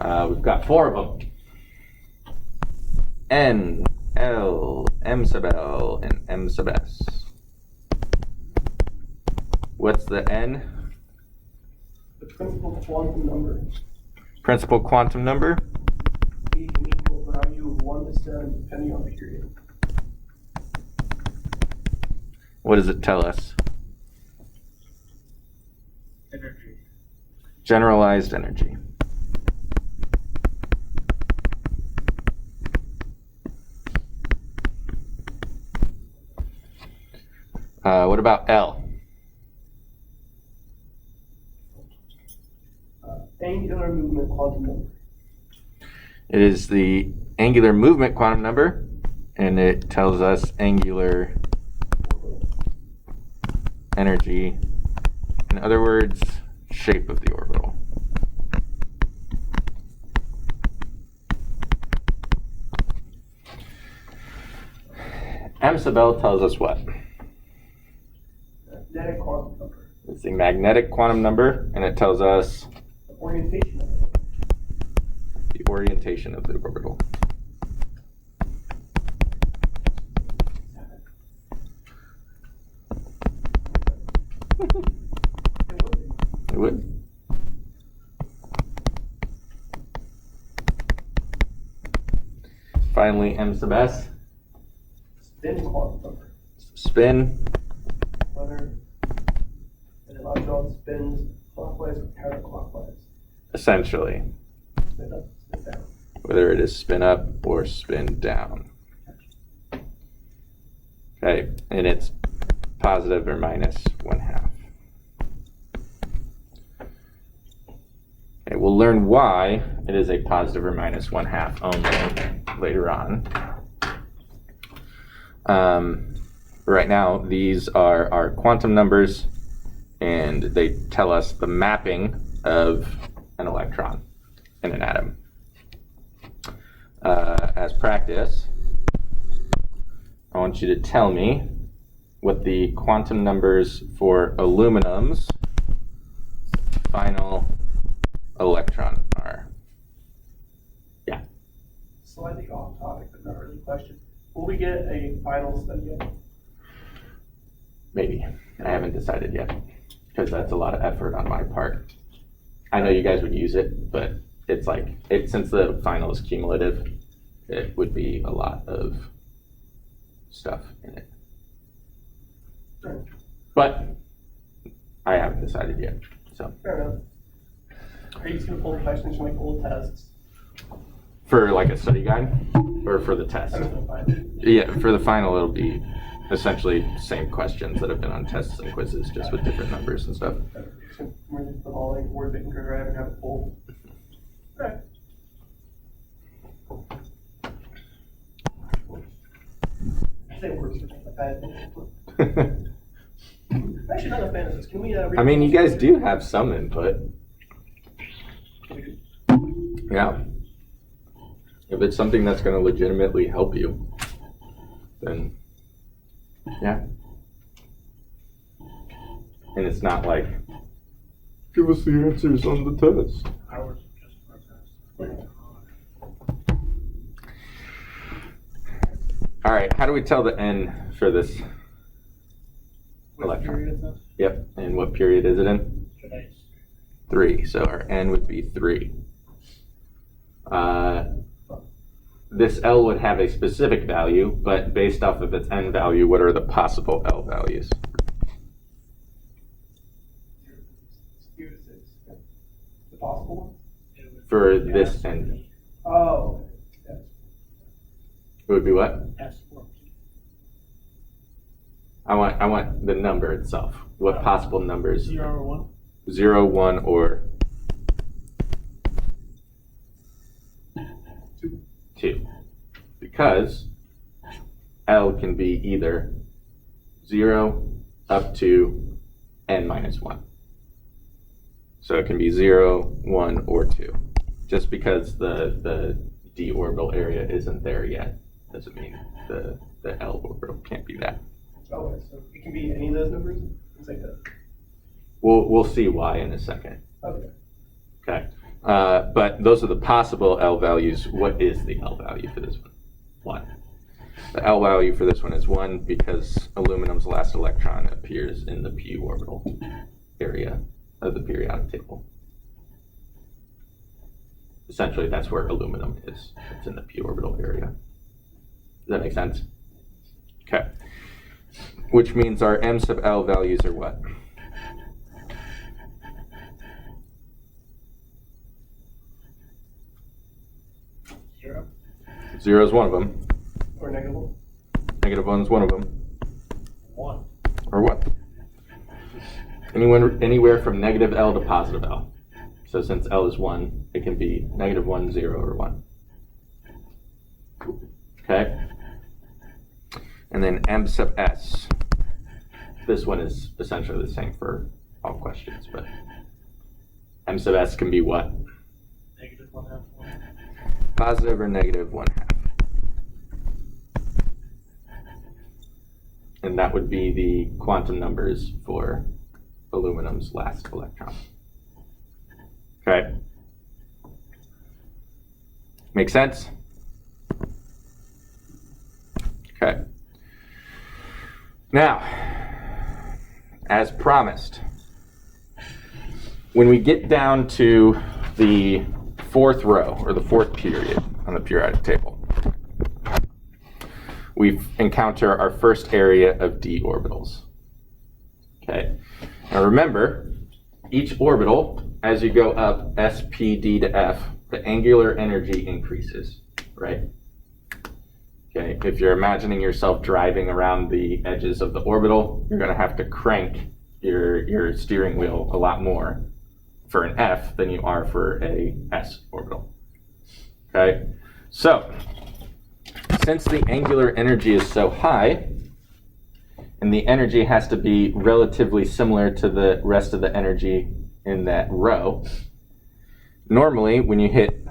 We've got 4 of them. N, L, M sub L, and M sub S. What's the N? The principal quantum number. Principal quantum number? E can equal value of 1 to 7 depending on the period. What does it tell us? Energy. Generalized energy. What about L? Angular movement quantum number. It is the angular movement quantum number, and it tells us angular energy. In other words, shape of the orbital. M sub L tells us what? Magnetic quantum number. It's the magnetic quantum number, and it tells us The orientation of it. the orientation of the orbital. It would. Finally, M sub S. Spin quantum number. Spin. Whether an electron spins clockwise or counterclockwise. Essentially, Spin up, spin down. whether it is spin up or spin down. Okay, and it's positive or minus 1/2. Okay, we'll learn why it is a positive or minus 1/2 only later on. Right now, these are our quantum numbers, and they tell us the mapping of an electron in an atom. As practice, I want you to tell me what the quantum numbers for aluminum's final electron are. Yeah. Slightly off topic, but not really a question. Will we get a final study yet? Maybe. I haven't decided yet, because that's a lot of effort on my part. I know you guys would use it, but it's like, since the final is cumulative, it would be a lot of stuff in it. Sure. But I haven't decided yet. So Fair enough. Are you just going to pull the questions from like old tests? for like a study guide or for the test? I don't know, fine. Yeah, for the final, it'll be essentially same questions that have been on tests and quizzes, just with different numbers and stuff. We're just put all like word bit and drive and have it pulled. Right. I say words like that. Actually, not a fan of this. Can we? I mean, you guys do have some input. Yeah. If it's something that's going to legitimately help you, then yeah. And it's not like, give us the answers on the test. All right, how do we tell the N for this electron? Yep, and what period is it in? 3, so our N would be 3. This L would have a specific value, but based off of its N value, what are the possible L values? 0 to 6. The possible one? For this N. Oh. Yes. It would be what? Yes. I want the number itself. What possible numbers? 0 or 1? 0, 1, or 2. Because L can be either 0 up to N minus 1. So it can be 0, 1, or 2. Just because the d orbital area isn't there yet doesn't mean the L orbital can't be that. Okay, so it can be any of those numbers? Things like that. We'll see why in a second. Okay. Okay. But those are the possible L values. What is the L value for this one? 1. The L value for this one is 1 because aluminum's last electron appears in the p orbital area of the periodic table. Essentially, that's where aluminum is. It's in the p orbital area. Does that make sense? Okay. Which means our m sub L values are what? Zero. 0 is one of them. Or negative 1. Negative 1 is one of them. 1. Or what? Anywhere from negative L to positive L. So since L is 1, it can be negative 1, 0, or 1. Okay? And then m sub s. This one is essentially the same for all questions, but m sub s can be what? Negative 1/2. Positive or negative 1/2. And that would be the quantum numbers for aluminum's last electron. Okay? Make sense? Okay. Now, as promised, when we get down to the 4th row, or the 4th period on the periodic table, we encounter our first area of d orbitals. Okay. Now remember, each orbital, as you go up s, p, d to f, the angular energy increases, right? Okay. If you're imagining yourself driving around the edges of the orbital, you're going to have to crank your steering wheel a lot more for an f than you are for a s orbital. Okay. So, since the angular energy is so high, and the energy has to be relatively similar to the rest of the energy in that row, normally when you hit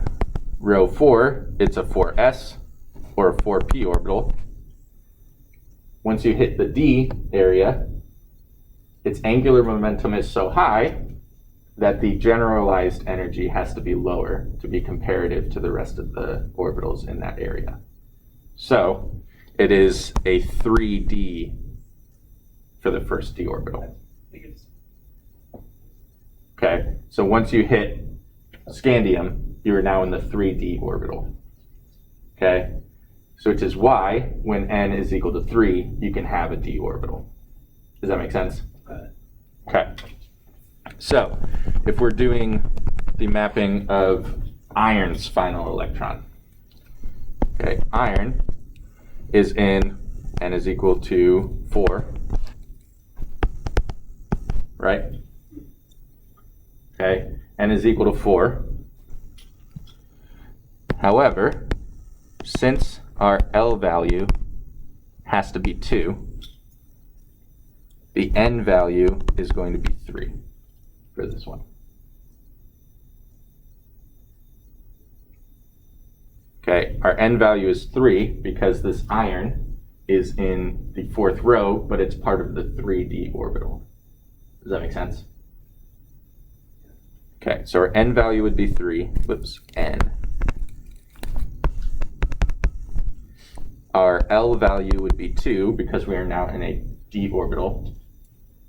row 4, it's a 4s or a 4p orbital. Once you hit the d area, its angular momentum is so high that the generalized energy has to be lower to be comparative to the rest of the orbitals in that area. So it is a 3d for the first d orbital. Okay, so once you hit scandium, you are now in the 3d orbital. Okay, so which is why when n is equal to 3, you can have a d orbital. Does that make sense? Okay, so if we're doing the mapping of iron's final electron, okay, iron is in n is equal to 4, right? Okay, n is equal to 4. However, since our L value has to be 2, the n value is going to be 3 for this one. Okay, our n value is 3 because this iron is in the 4th row, but it's part of the 3d orbital. Does that make sense? Okay, so our n value would be 3. Whoops, n. Our L value would be 2 because we are now in a d orbital.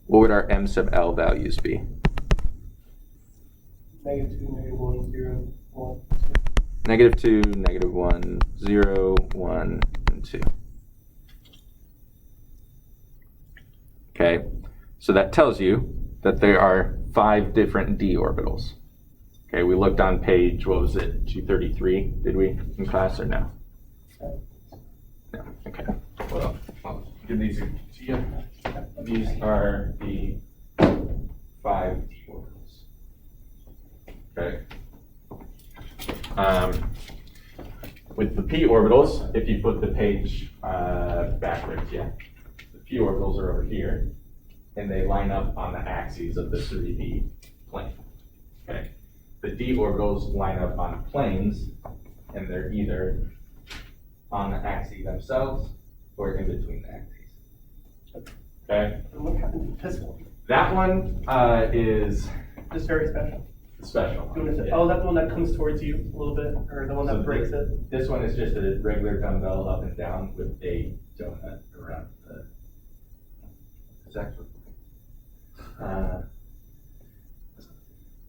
What would our m sub L values be? Negative 2, negative 1, 0, 1. Negative 2, negative 1, 0, 1, and 2. Okay, so that tells you that there are 5 different d orbitals. Okay, we looked on page, what was it, 233, did we, in class, or no? No, okay. Well, I'll give these to you. These are the 5 d orbitals. Okay. With the p orbitals, if you flip the page backwards, yeah, the p orbitals are over here, and they line up on the axes of the 3D plane. Okay. The d orbitals line up on planes, and they're either on the axes themselves or in between the axes. Okay. And what happened to this one? That one is Just very special. The special one. Yeah. Oh, that's the one that comes towards you a little bit, or the one that breaks it? This one is just a regular dumbbell up and down with a donut around the. Is that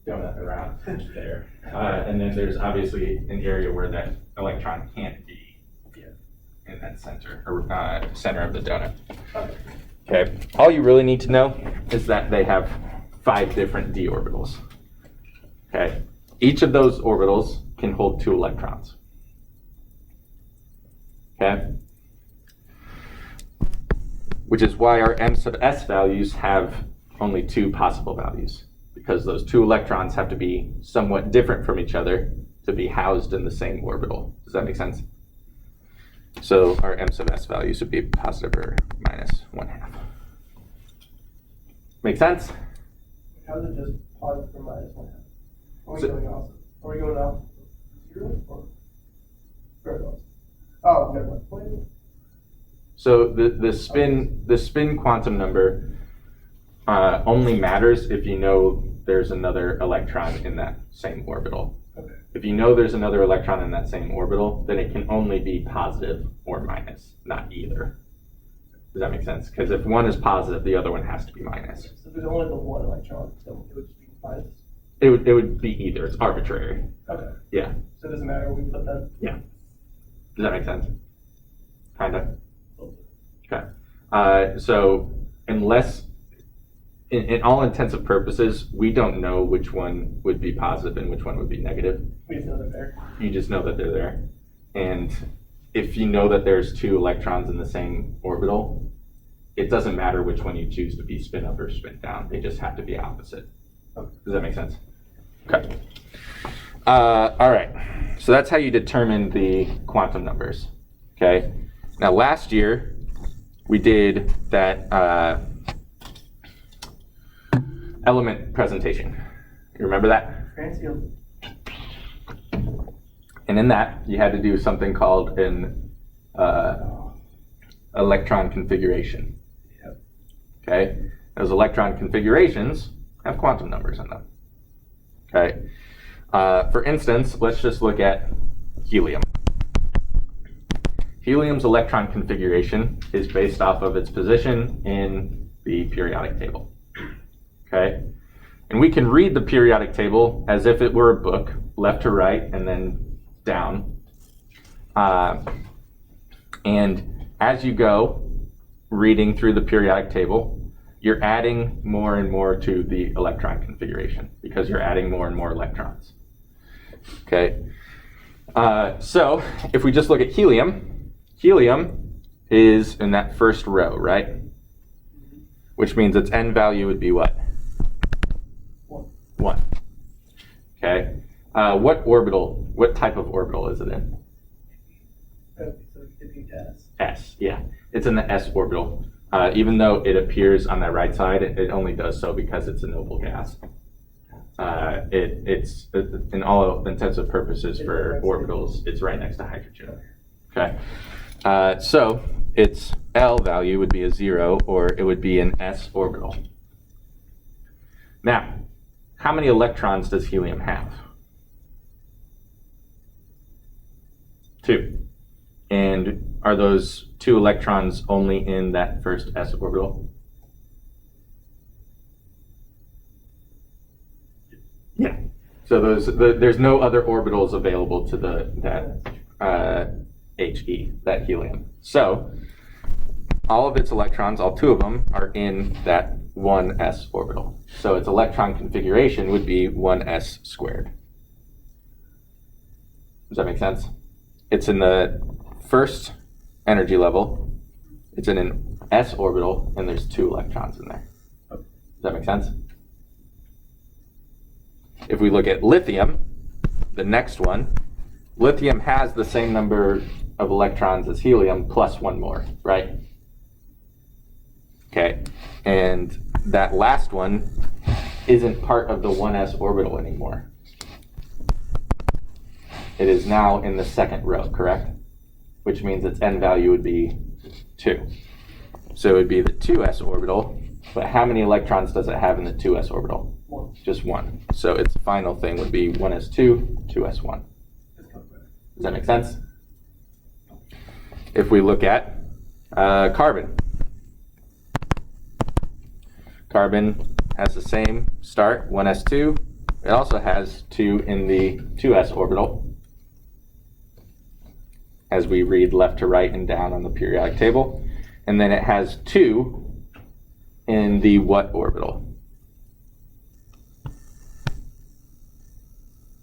donut around there. And then there's obviously an area where that electron can't be in that center, or center of the donut. Okay, all you really need to know is that they have 5 different d orbitals. Okay, each of those orbitals can hold 2 electrons. Okay, which is why our m sub s values have only 2 possible values, because those 2 electrons have to be somewhat different from each other to be housed in the same orbital. Does that make sense? So our m sub s values would be positive or minus 1/2. Make sense? How is it just positive or minus 1/2? Are we So- going off? Are we going off 0 or very else? Oh, never mind. What is it? So the spin quantum number only matters if you know there's another electron in that same orbital. Okay. If you know there's another electron in that same orbital, then it can only be positive or minus, not either. Does that make sense? Because if one is positive, the other one has to be minus. So there's only the one electron, so it would just be minus. It would be either. It's arbitrary. Okay. Yeah. So it doesn't matter where we put that. Yeah. Does that make sense? Kinda. Okay. So unless, in all intents and purposes, we don't know which one would be positive and which one would be negative. We just know they're there. You just know that they're there. And if you know that there's 2 electrons in the same orbital, it doesn't matter which one you choose to be spin up or spin down. They just have to be opposite. Does that make sense? Okay. All right. So that's how you determine the quantum numbers. Okay. Now last year we did that element presentation. You remember that? Fancy. And in that, you had to do something called an electron configuration. Yep. Okay? Those electron configurations have quantum numbers in them. Okay? For instance, let's just look at helium. Helium's electron configuration is based off of its position in the periodic table. Okay? And we can read the periodic table as if it were a book, left to right, and then down. And as you go reading through the periodic table, you're adding more and more to the electron configuration because you're adding more and more electrons. Okay. So if we just look at helium, helium is in that first row, right? Which means its n value would be what? 1. Okay. What type of orbital is it in? So it be S. S, yeah. It's in the s orbital. Even though it appears on that right side, it only does so because it's a noble gas. It's in all intents and purposes for orbitals, it's right next to hydrogen. Okay. So its L value would be a 0, or it would be an s orbital. Now, how many electrons does helium have? 2. And are those 2 electrons only in that first s orbital? Yeah. So there's no other orbitals available to that He, that helium. So all of its electrons, all 2 of them, are in that 1s orbital. So its electron configuration would be 1s squared. Does that make sense? It's in the first energy level. It's in an s orbital, and there's 2 electrons in there. Does that make sense? If we look at lithium, the next one, lithium has the same number of electrons as helium plus 1 more, right? Okay, and that last one isn't part of the 1s orbital anymore. It is now in the second row, correct? Which means its n value would be 2. So it would be the 2s orbital, but how many electrons does it have in the 2s orbital? 1. just 1. So its final thing would be 1s2, 2s1. Does that make sense? If we look at carbon. Carbon has the same start, 1s2. It also has 2 in the 2s orbital, as we read left to right and down on the periodic table. And then it has 2 in the what orbital?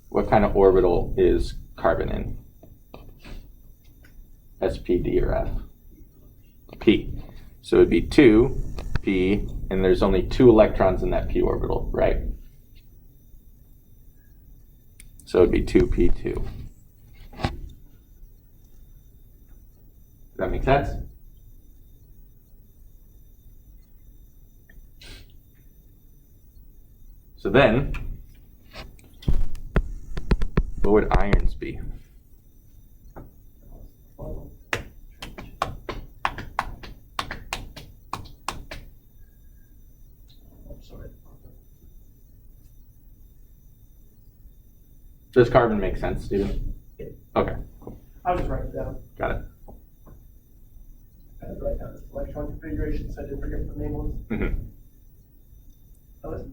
What kind of orbital is carbon in? S, P, D, or F? P. So it would be 2, P, and there's only 2 electrons in that P orbital, right? So it would be 2p2. Does that make sense? So then, what would irons be? Does carbon make sense, Stephen? Okay, cool. I'll just write it down. Got it. I had to write down electron configurations, so I didn't forget what the name was. Mm-hmm. Oh, is it?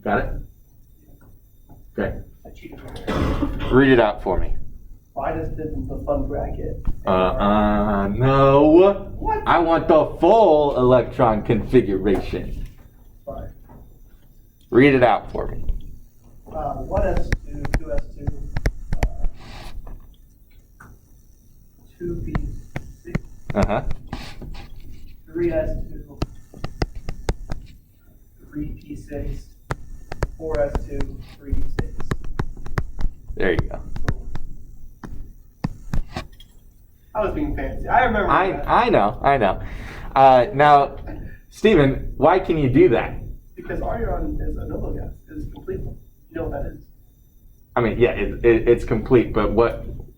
Got it? Okay. I cheated. Read it out for me. Why does the fun bracket? No. What? I want the full electron configuration. Fine. Read it out for me. 1s2, 2s2, 2p6, Uh-huh. 3s2, 3p6, 4s2, 3d6. There you go. I was being fancy. I remember that. I know. Now, Stephen, why can you do that? Because argon is a noble gas. It's complete. You know what that is? I mean, yeah, it's complete, but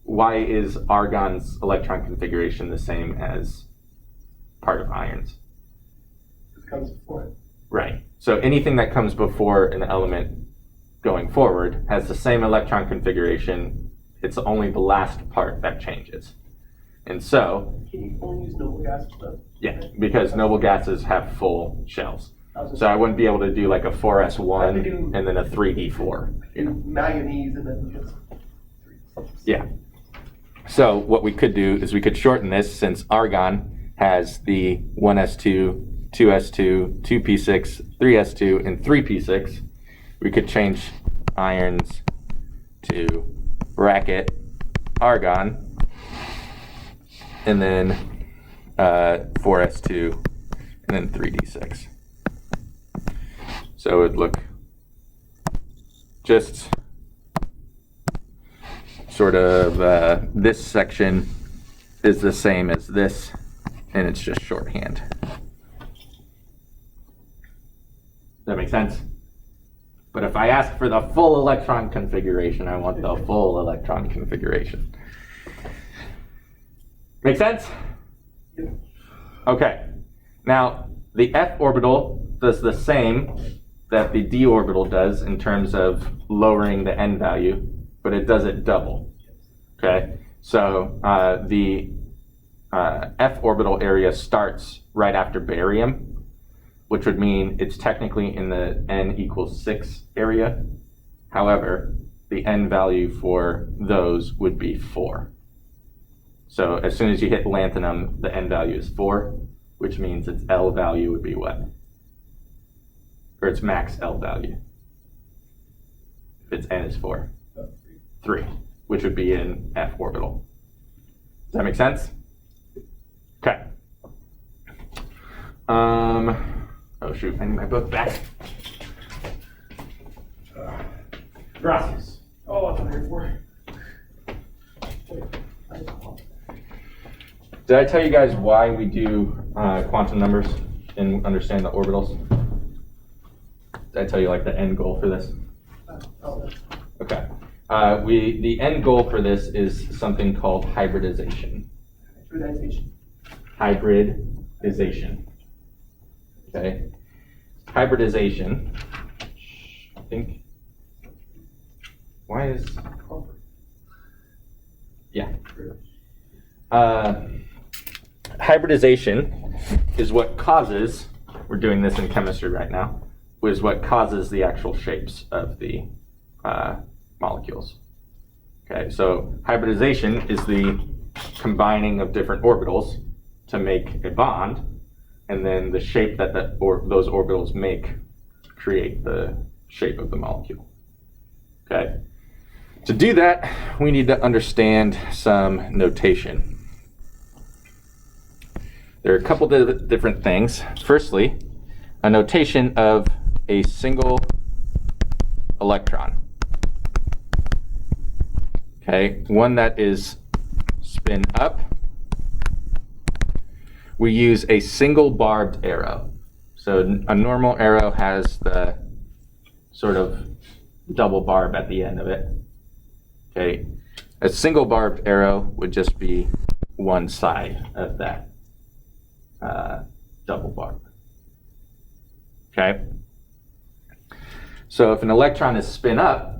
why is argon's electron configuration the same as part of iron's? It comes before it. Right. So anything that comes before an element going forward has the same electron configuration. It's only the last part that changes. And so, Can you only use noble gas stuff? yeah, because noble gases have full shells. So I wouldn't be able to do like a 4s1 and then a 3d4. You know? Manganese and then just 3. Yeah. So what we could do is we could shorten this, since argon has the 1s2, 2s2, 2p6, 3s2, and 3p6. We could change irons to bracket argon and then 4s2 and then 3d6. So it would look just sort of this section is the same as this, and it's just shorthand. Does that make sense? But if I ask for the full electron configuration, I want the full electron configuration. Make sense? Okay. Now, the f orbital does the same that the d orbital does in terms of lowering the n value, but it does it double. Okay? So the f orbital area starts right after barium, which would mean it's technically in the n equals 6 area. However, the n value for those would be 4. So as soon as you hit lanthanum, the n value is 4, which means its L value would be what? Or its max L value. If its n is 4. 3, which would be in f orbital. Does that make sense? Okay. Oh shoot, I need my book back. Gracias. Oh, that's what I'm here for. Did I tell you guys why we do quantum numbers and understand the orbitals? Did I tell you like the end goal for this? Okay. The end goal for this is something called hybridization. Hybridization. Okay. Hybridization. I think. Why is? Yeah. Hybridization is what causes. We're doing this in chemistry right now. Is what causes the actual shapes of the molecules. Okay, so hybridization is the combining of different orbitals to make a bond, and then the shape that those orbitals make create the shape of the molecule. Okay, to do that, we need to understand some notation. There are a couple of different things. Firstly, a notation of a single electron. Okay, one that is spin up. We use a single barbed arrow. So a normal arrow has the sort of double barb at the end of it. Okay, a single barbed arrow would just be one side of that double barb. Okay, so if an electron is spin up,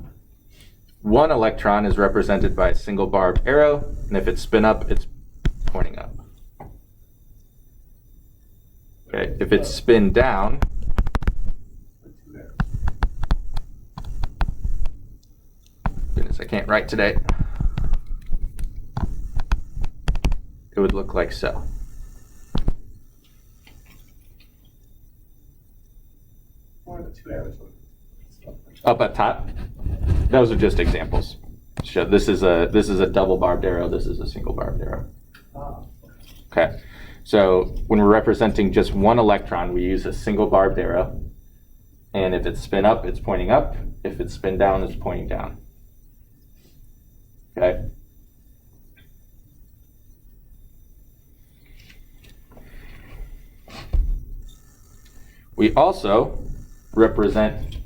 one electron is represented by a single barbed arrow, and if it's spin up, it's pointing up. Okay, if it's spin down, goodness, I can't write today. It would look like so. Up at top. Those are just examples. So this is a double barbed arrow. This is a single barbed arrow. Okay. So when we're representing just one electron, we use a single barbed arrow. And if it's spin up, it's pointing up. If it's spin down, it's pointing down. Okay. We also represent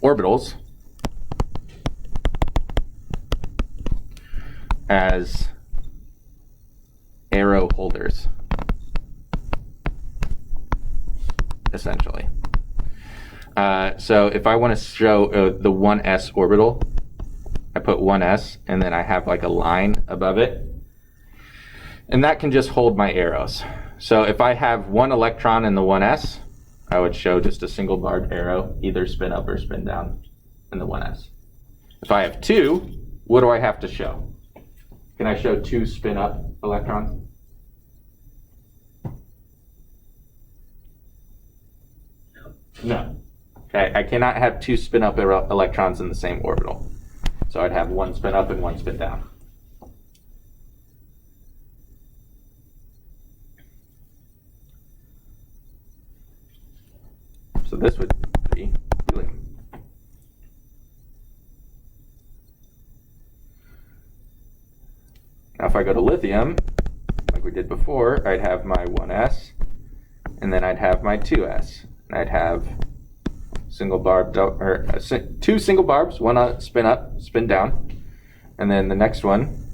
orbitals as arrow holders, essentially. So if I want to show the 1s orbital, I put 1s and then I have like a line above it, and that can just hold my arrows. So if I have one electron in the 1s, I would show just a single barbed arrow, either spin up or spin down in the 1s. If I have two, what do I have to show? Can I show two spin up electrons? No. Okay, I cannot have two spin up electrons in the same orbital. So I'd have one spin up and one spin down. So this would be helium. Now if I go to lithium, like we did before, I'd have my 1s, and then I'd have my 2s. And I'd have single barb, or two single barbs, one spin up, spin down, and then the next one,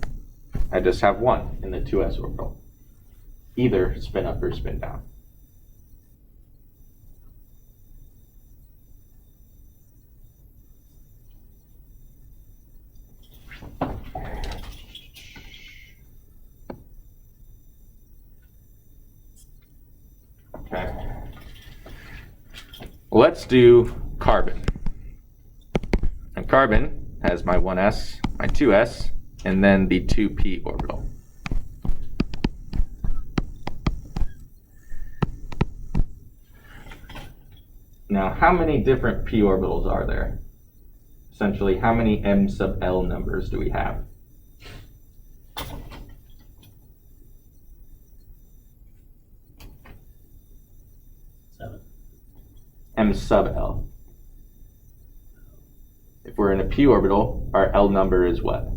I just have one in the 2s orbital, either spin up or spin down. Okay. Let's do carbon. And carbon has my 1s, my 2s, and then the 2p orbital. Now, how many different p orbitals are there? Essentially, how many m sub l numbers do we have? M sub L. If we're in a p orbital, our L number is what?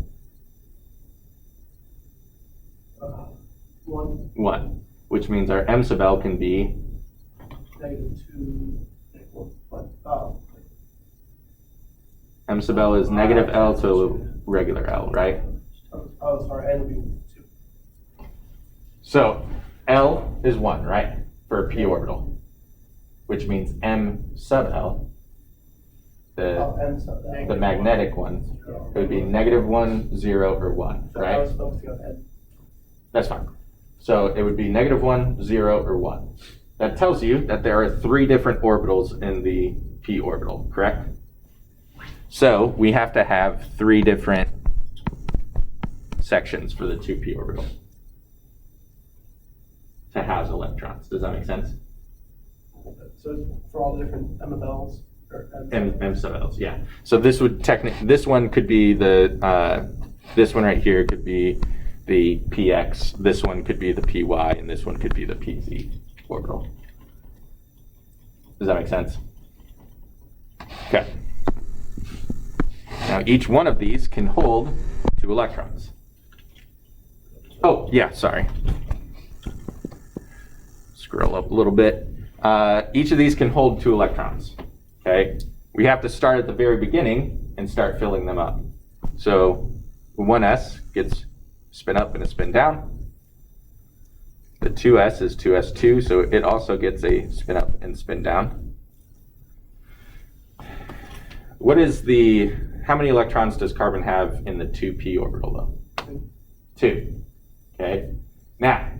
1, 1, which means our M sub L can be -2, -1, M sub L is negative L to regular L, right? oh, sorry, N would be 2. So L is 1, right? For a p orbital, which means M sub L, M sub L. the magnetic one, it would be -1, 0, or 1, So I right? was focusing on N. That's fine. So it would be -1, 0, or 1. That tells you that there are 3 different orbitals in the p orbital, correct? So we have to have 3 different sections for the 2p orbital to house electrons. Does that make sense? So for all the different M of L's, or M sub L's, yeah. So this would this one could be the, this one right here could be the px, this one could be the py, and this one could be the pz orbital. Does that make sense? Okay. Now each one of these can hold 2 electrons. Oh, yeah, sorry. Scroll up a little bit. Each of these can hold 2 electrons, okay? We have to start at the very beginning and start filling them up. So 1s gets spin up and a spin down. The 2s is 2s2, so it also gets a spin up and spin down. What is how many electrons does carbon have in the 2p orbital though? 2, okay? Now,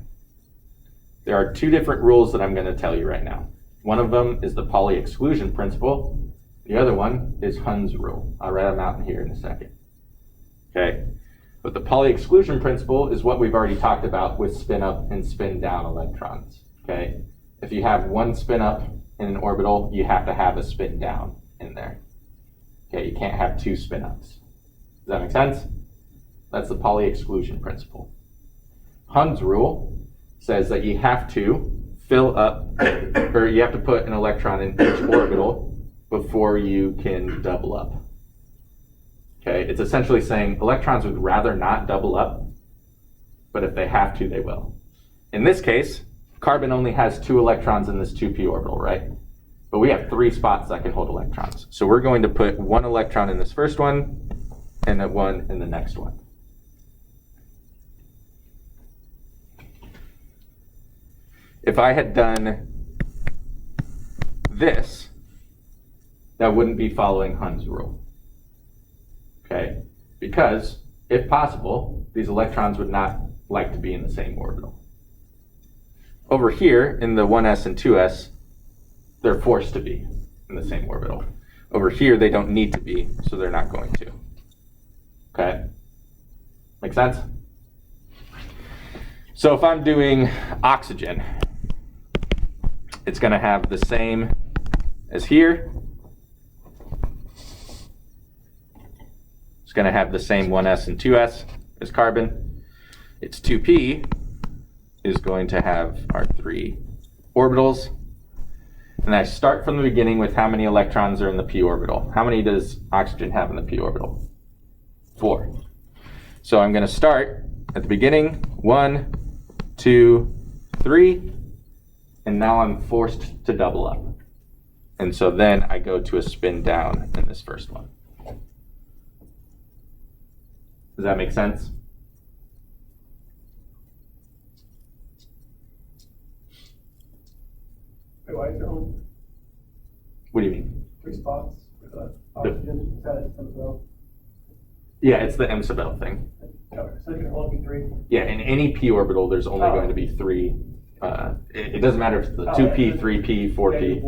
there are 2 different rules that I'm going to tell you right now. One of them is the Pauli exclusion principle. The other one is Hund's rule. I'll write them out in here in a second. Okay? But the Pauli exclusion principle is what we've already talked about with spin up and spin down electrons. Okay? If you have 1 spin up in an orbital, you have to have a spin down in there. Okay? You can't have 2 spin ups. Does that make sense? That's the Pauli exclusion principle. Hund's rule says that you have to fill up, or you have to put an electron in each orbital before you can double up. Okay, it's essentially saying electrons would rather not double up, but if they have to, they will. In this case, carbon only has 2 electrons in this 2p orbital, right? But we have 3 spots that can hold electrons. So we're going to put 1 electron in this first one, and then 1 in the next one. If I had done this, that wouldn't be following Hund's rule. Okay? Because, if possible, these electrons would not like to be in the same orbital. Over here, in the 1s and 2s, they're forced to be in the same orbital. Over here, they don't need to be, so they're not going to. Okay? Make sense? So if I'm doing oxygen, it's going to have the same as here. It's going to have the same 1s and 2s as carbon. Its 2p is going to have our 3 orbitals. And I start from the beginning with how many electrons are in the p orbital. How many does oxygen have in the p orbital? 4. So I'm going to start at the beginning, 1, 2, 3, and now I'm forced to double up. And so then I go to a spin down in this first one. Does that make sense? Wait, why is there only What do you mean? 3 spots with oxygen? Is that M sub L? Yeah, it's the M sub L thing. Okay, so there can only be 3. Yeah, in any p orbital, there's only going to be 3. It doesn't matter if it's the 2p, 3p, 4p.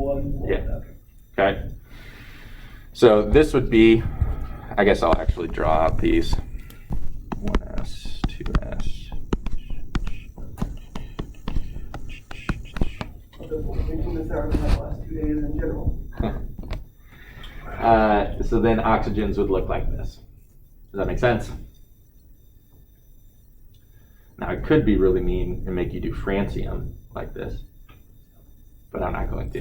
Yeah. Okay. So this would be, I guess I'll actually draw out these. 1s, 2s. This hour in the last 2 days in general. So then oxygens would look like this. Does that make sense? Now I could be really mean and make you do francium like this, but I'm not going to.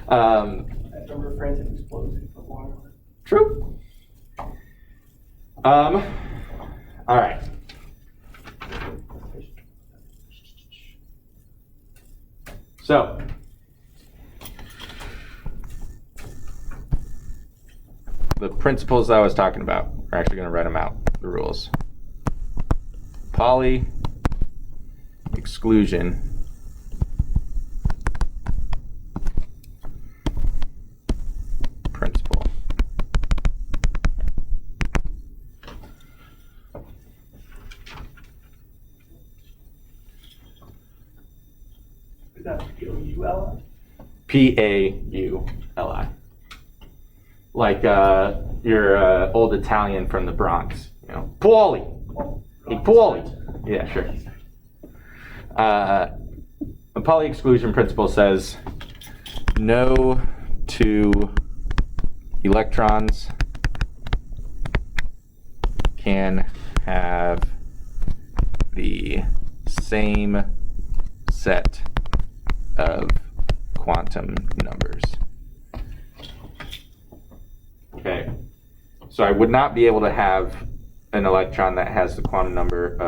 I remember francium exploded for water. True. All right. So, the principles I was talking about, we're actually going to write them out, the rules. Pauli exclusion principle. Is that P-O-U-L? P-A-U-L-I. Like your old Italian from the Bronx, you know, Pauli. Hey, Pauli. Yeah, sure. The Pauli exclusion principle says no two electrons can have the same set of quantum numbers. Okay, so I would not be able to have an electron that has the quantum numbers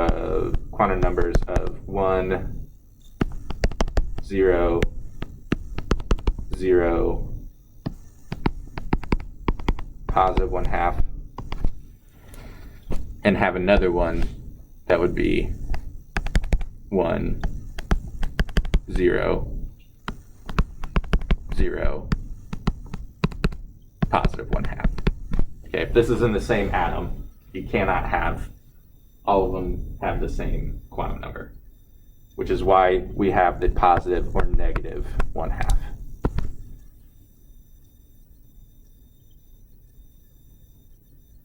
of 1, 0, 0, positive 1/2, and have another one that would be 1, 0, 0, positive 1/2. Okay, if this is in the same atom, you cannot have all of them have the same quantum number, which is why we have the positive or negative 1/2.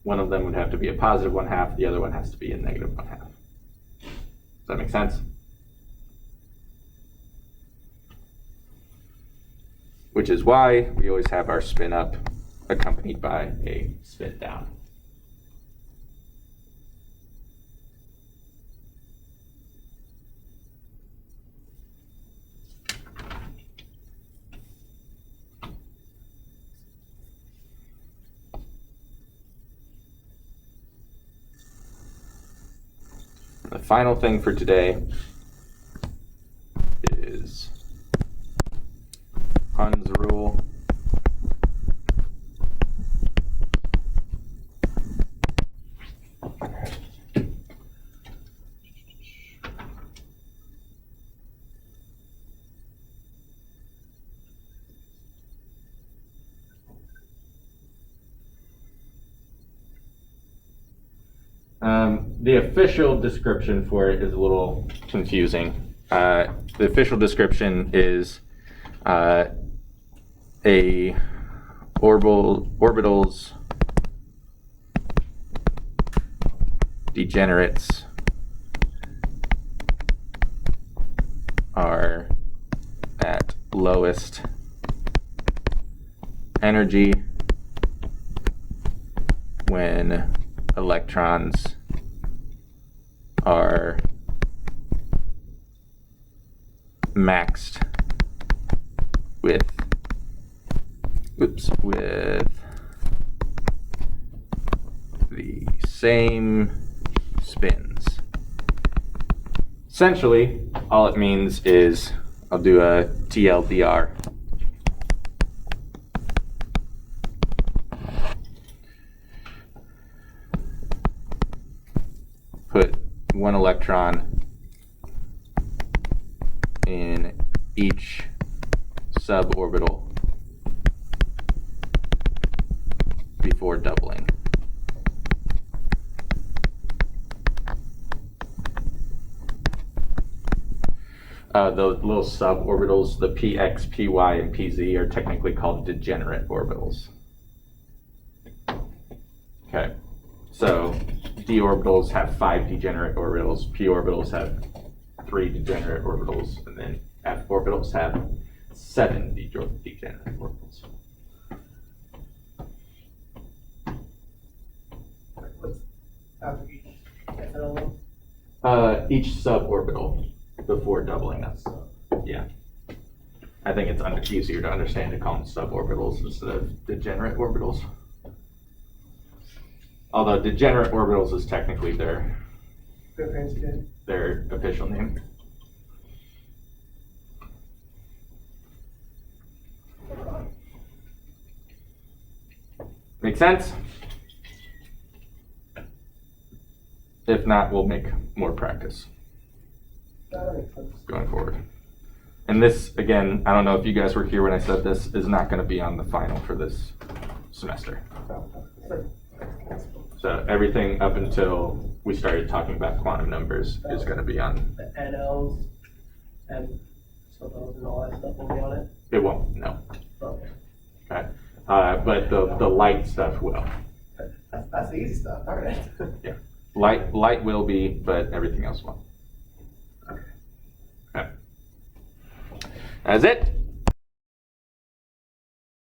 One of them would have to be a positive 1/2, the other one has to be a negative 1/2. Does that make sense? Which is why we always have our spin up accompanied by a spin down. The final thing for today is Hund's rule. The official description for it is a little confusing. The official description is a orbital's degenerates are at lowest energy when electrons are maxed with the same spins. Essentially, all it means is, I'll do a TLDR. Put one electron in each suborbital before doubling. The little suborbitals, the px, py, and pz, are technically called degenerate orbitals. Okay, so d orbitals have 5 degenerate orbitals, p orbitals have 3 degenerate orbitals, and then f orbitals have 7 degenerate orbitals. What's after each FNL? Each suborbital before doubling us. Yeah. I think it's easier to understand to call them suborbitals instead of degenerate orbitals. Although degenerate orbitals is technically their official name. Make sense? If not, we'll make more practice That makes sense. going forward. And this, again, I don't know if you guys were here when I said this, is not going to be on the final for this semester. So everything up until we started talking about quantum numbers is going to be on. The NLs and subels and all that stuff will be on it? It won't, no. Okay. Okay. But the light stuff will. That's the easy stuff, all right. Yeah. Light will be, but everything else won't. Okay. That's it.